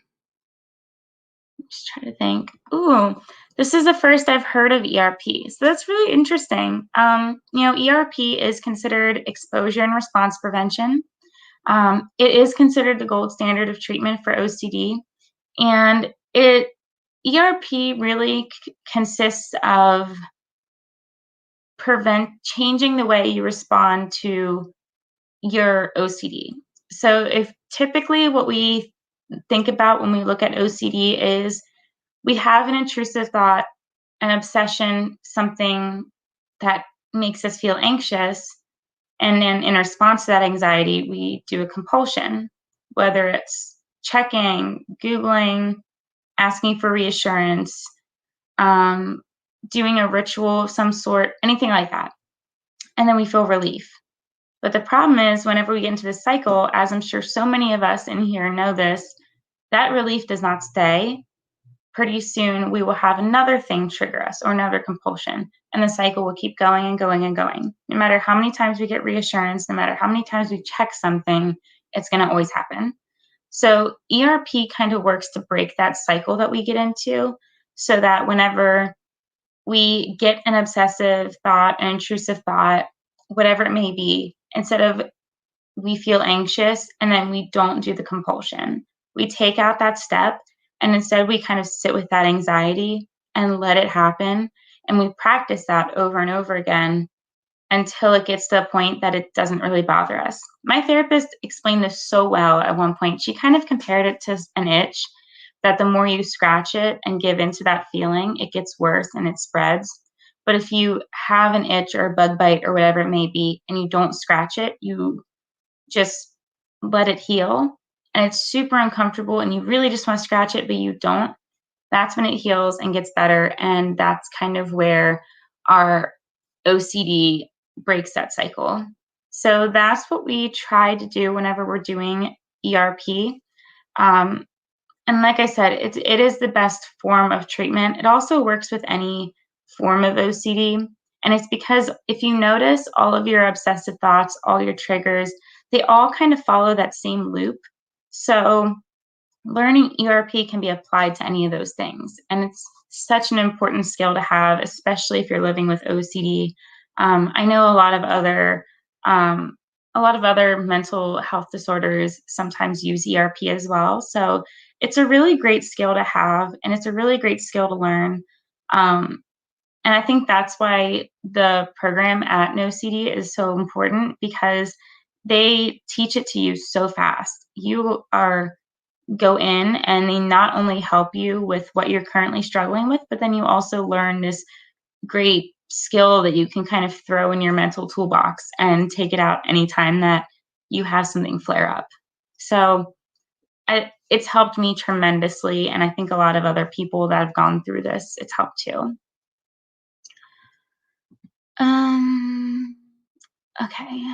just try to think. Ooh, this is the first I've heard of ERP. So that's really interesting. ERP is considered exposure and response prevention. It is considered the gold standard of treatment for OCD. And ERP really consists of changing the way you respond to your OCD. So if typically what we think about when we look at OCD is we have an intrusive thought, an obsession, something that makes us feel anxious, and then in response to that anxiety, we do a compulsion, whether it's checking, Googling, asking for reassurance, doing a ritual of some sort, anything like that. And then we feel relief. But the problem is, whenever we get into this cycle, as I'm sure so many of us in here know this, that relief does not stay. Pretty soon we will have another thing trigger us, or another compulsion, and the cycle will keep going and going and going. No matter how many times we get reassurance, no matter how many times we check something, it's going to always happen. So ERP kind of works to break that cycle that we get into, so that whenever we get an obsessive thought, an intrusive thought, whatever it may be, instead of we feel anxious and then we don't do the compulsion, we take out that step, and instead we kind of sit with that anxiety and let it happen. And we practice that over and over again until it gets to a point that it doesn't really bother us. My therapist explained this so well at one point. She kind of compared it to an itch, that the more you scratch it and give into that feeling, it gets worse and it spreads. But if you have an itch or a bug bite or whatever it may be, and you don't scratch it, you just let it heal, and it's super uncomfortable and you really just want to scratch it, but you don't, that's when it heals and gets better. And that's kind of where our OCD breaks that cycle. So that's what we try to do whenever we're doing ERP. Um, and like I said, it is the best form of treatment. It also works with any form of OCD. And it's because if you notice all of your obsessive thoughts, all your triggers, they all kind of follow that same loop. So learning ERP can be applied to any of those things. And it's such an important skill to have, especially if you're living with OCD. I know um, a lot of other mental health disorders sometimes use ERP as well. So it's a really great skill to have, and it's a really great skill to learn. Um, and I think that's why the program at NoCD is so important, because they teach it to you so fast. You are go in and they not only help you with what you're currently struggling with, but then you also learn this great skill that you can kind of throw in your mental toolbox and take it out anytime that you have something flare up. So it's helped me tremendously. And I think a lot of other people that have gone through this, it's helped too. Um, okay.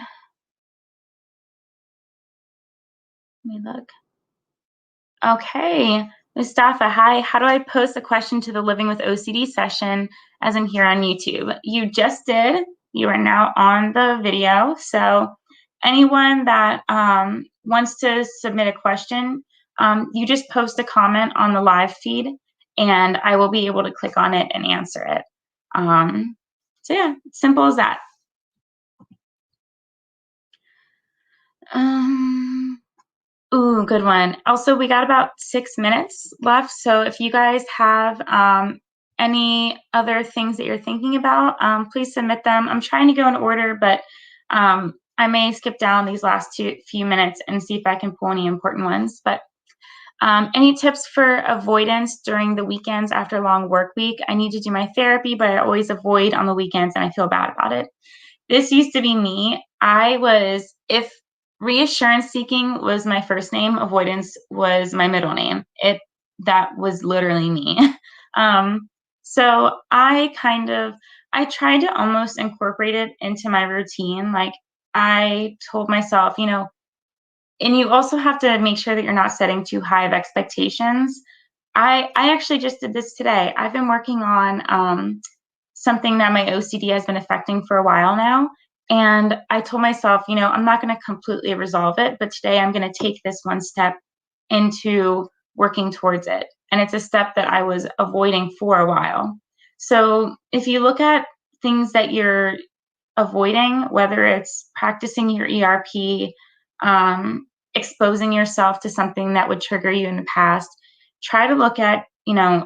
Let me look. Okay, Mustafa, hi. How do I post a question to the Living with OCD session as in here on YouTube? You just did. You are now on the video. So anyone that wants to submit a question, you just post a comment on the live feed and I will be able to click on it and answer it. So yeah, simple as that. Ooh, good one. Also, we got about 6 minutes left. So if you guys have any other things that you're thinking about, please submit them. I'm trying to go in order, but I may skip down these last few minutes and see if I can pull any important ones. But any tips for avoidance during the weekends after a long work week? I need to do my therapy, but I always avoid on the weekends and I feel bad about it. This used to be me. If reassurance seeking was my first name, avoidance was my middle name. That was literally me. So I tried to almost incorporate it into my routine. Like I told myself, and you also have to make sure that you're not setting too high of expectations. I actually just did this today. I've been working on something that my OCD has been affecting for a while now. And I told myself, I'm not going to completely resolve it, but today I'm going to take this one step into working towards it. And it's a step that I was avoiding for a while. So if you look at things that you're avoiding, whether it's practicing your ERP, exposing yourself to something that would trigger you in the past, try to look at,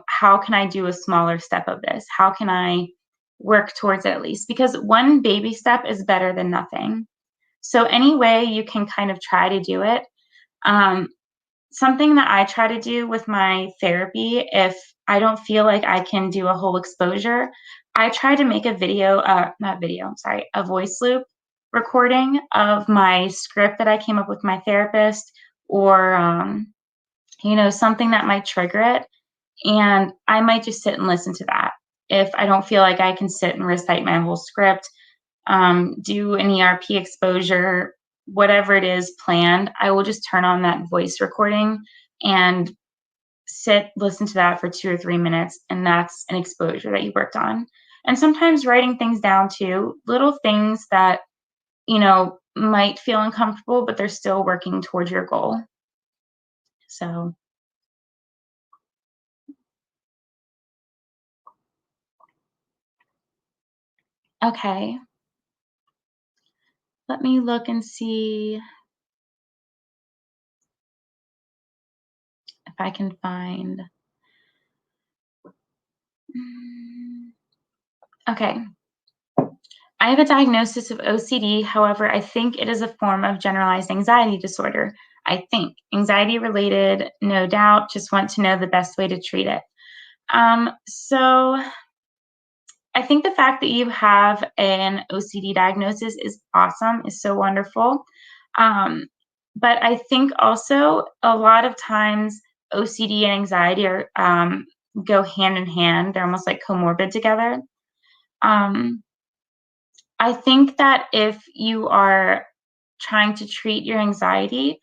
how can I do a smaller step of this? How can I work towards it at least? Because one baby step is better than nothing. So any way you can kind of try to do it. Something that I try to do with my therapy, if I don't feel like I can do a whole exposure, I try to make a a voice loop recording of my script that I came up with my therapist, or, something that might trigger it. And I might just sit and listen to that. If I don't feel like I can sit and recite my whole script, do an ERP exposure, whatever it is planned, I will just turn on that voice recording and listen to that for 2 or 3 minutes. And that's an exposure that you worked on. And sometimes writing things down too, little things that, might feel uncomfortable, but they're still working towards your goal. So, okay. Let me look and see if I can find. Okay. I have a diagnosis of OCD. However, I think it is a form of generalized anxiety disorder. I think anxiety related, no doubt. Just want to know the best way to treat it. So I think the fact that you have an OCD diagnosis is awesome, is so wonderful. Um, But I think also a lot of times OCD and anxiety are go hand in hand. They're almost like comorbid together. Um, I think that if you are trying to treat your anxiety,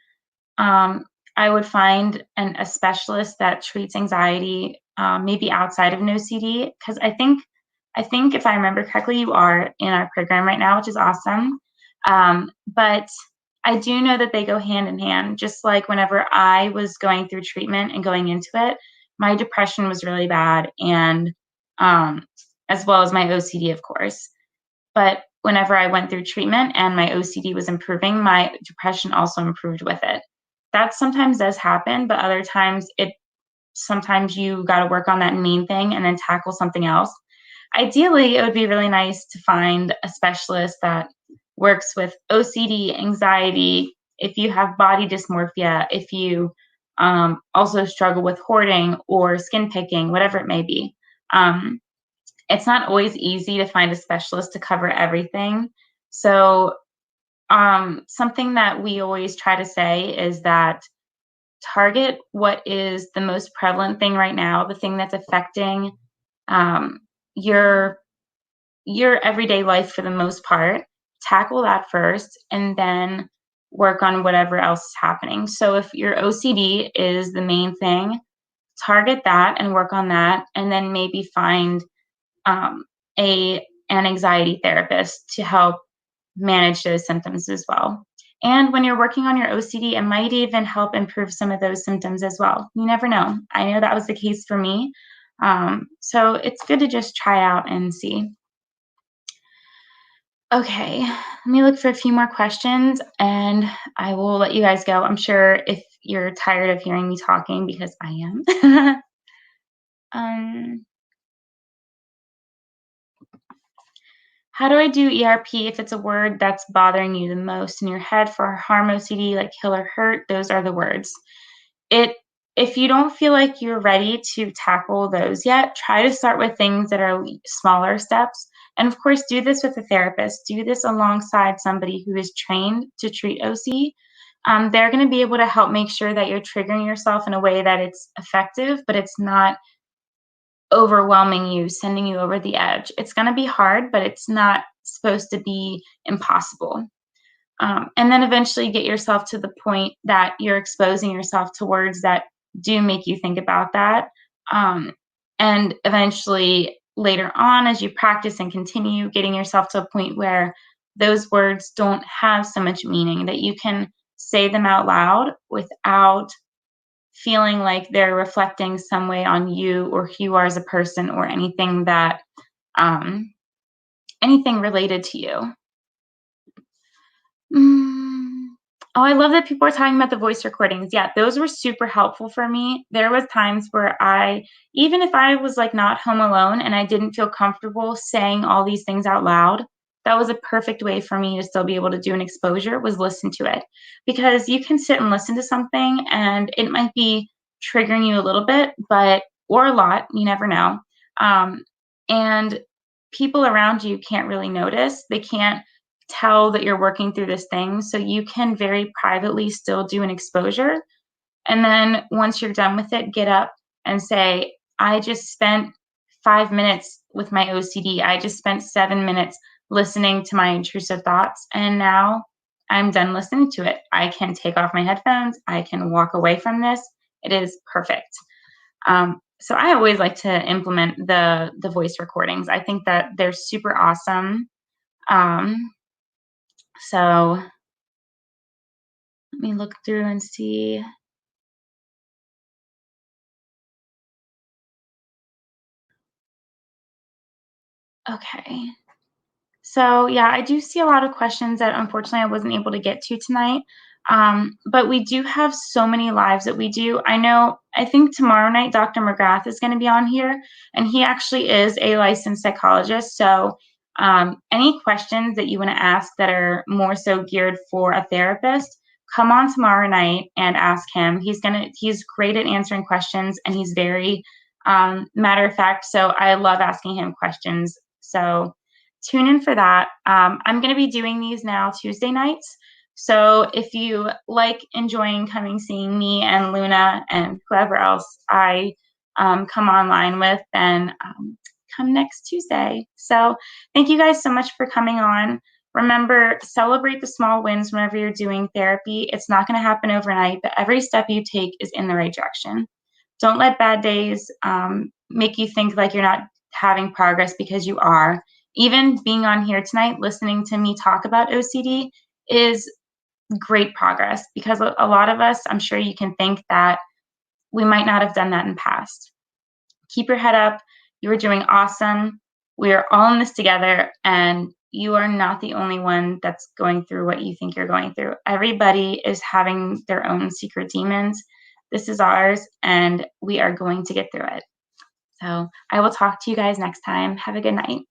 um, I would find a specialist that treats anxiety, maybe outside of an OCD, because I think if I remember correctly, you are in our program right now, which is awesome. But I do know that they go hand in hand. Just like whenever I was going through treatment and going into it, my depression was really bad, and um, as well as my OCD, of course. But whenever I went through treatment and my OCD was improving, my depression also improved with it. That sometimes does happen, but other times sometimes you got to work on that main thing and then tackle something else. Ideally, it would be really nice to find a specialist that works with OCD, anxiety, if you have body dysmorphia, if you also struggle with hoarding or skin picking, whatever it may be. Um, it's not always easy to find a specialist to cover everything. So, something that we always try to say is that target what is the most prevalent thing right now, the thing that's affecting um, your your everyday life for the most part. Tackle that first, and then work on whatever else is happening. So, if your OCD is the main thing, target that and work on that, and then maybe find um, an anxiety therapist to help manage those symptoms as well. And when you're working on your OCD, it might even help improve some of those symptoms as well. You never know. I know that was the case for me. So it's good to just try out and see. Okay, let me look for a few more questions and I will let you guys go. I'm sure if you're tired of hearing me talking, because I am. um, How do I do ERP if it's a word that's bothering you the most in your head? For harm OCD, like kill or hurt, those are the words. It If you don't feel like you're ready to tackle those yet, try to start with things that are smaller steps. And of course, do this with a therapist. Do this alongside somebody who is trained to treat OC. They're going to be able to help make sure that you're triggering yourself in a way that it's effective, but it's not overwhelming you, sending you over the edge. It's going to be hard, but it's not supposed to be impossible. And then eventually get yourself to the point that you're exposing yourself to words that do make you think about that. Um, and eventually, later on, as you practice and continue, getting yourself to a point where those words don't have so much meaning, that you can say them out loud without feeling like they're reflecting some way on you or who you are as a person, or um, anything related to you. Mm. Oh, I love that people are talking about the voice recordings. Yeah, those were super helpful for me. There was times where even if I was like not home alone and I didn't feel comfortable saying all these things out loud, that was a perfect way for me to still be able to do an exposure, was listen to it. Because you can sit and listen to something and it might be triggering you a little bit, or a lot, you never know. Um, and people around you can't really notice. They can't tell that you're working through this thing. So you can very privately still do an exposure. And then once you're done with it, get up and say, I just spent 5 minutes with my OCD. I just spent 7 minutes listening to my intrusive thoughts. And now I'm done listening to it. I can take off my headphones. I can walk away from this. It is perfect. So I always like to implement the voice recordings. I think that they're super awesome. Um, so let me look through and see. Okay. So yeah, I do see a lot of questions that unfortunately I wasn't able to get to tonight. But we do have so many lives that we do. I think tomorrow night, Dr. McGrath is going to be on here, and he actually is a licensed psychologist. So any questions that you want to ask that are more so geared for a therapist, come on tomorrow night and ask him. He's great at answering questions, and he's very matter of fact. So I love asking him questions. So tune in for that. I'm going to be doing these now Tuesday nights. So if you like enjoying coming seeing me and Luna and whoever else I come online with, then come next Tuesday. So thank you guys so much for coming on. Remember, celebrate the small wins whenever you're doing therapy. It's not going to happen overnight, but every step you take is in the right direction. Don't let bad days make you think like you're not having progress, because you are. Even being on here tonight, listening to me talk about OCD is great progress, because a lot of us, I'm sure you can think that we might not have done that in the past. Keep your head up. You are doing awesome. We are all in this together, and you are not the only one that's going through what you think you're going through. Everybody is having their own secret demons. This is ours, and we are going to get through it. So I will talk to you guys next time. Have a good night.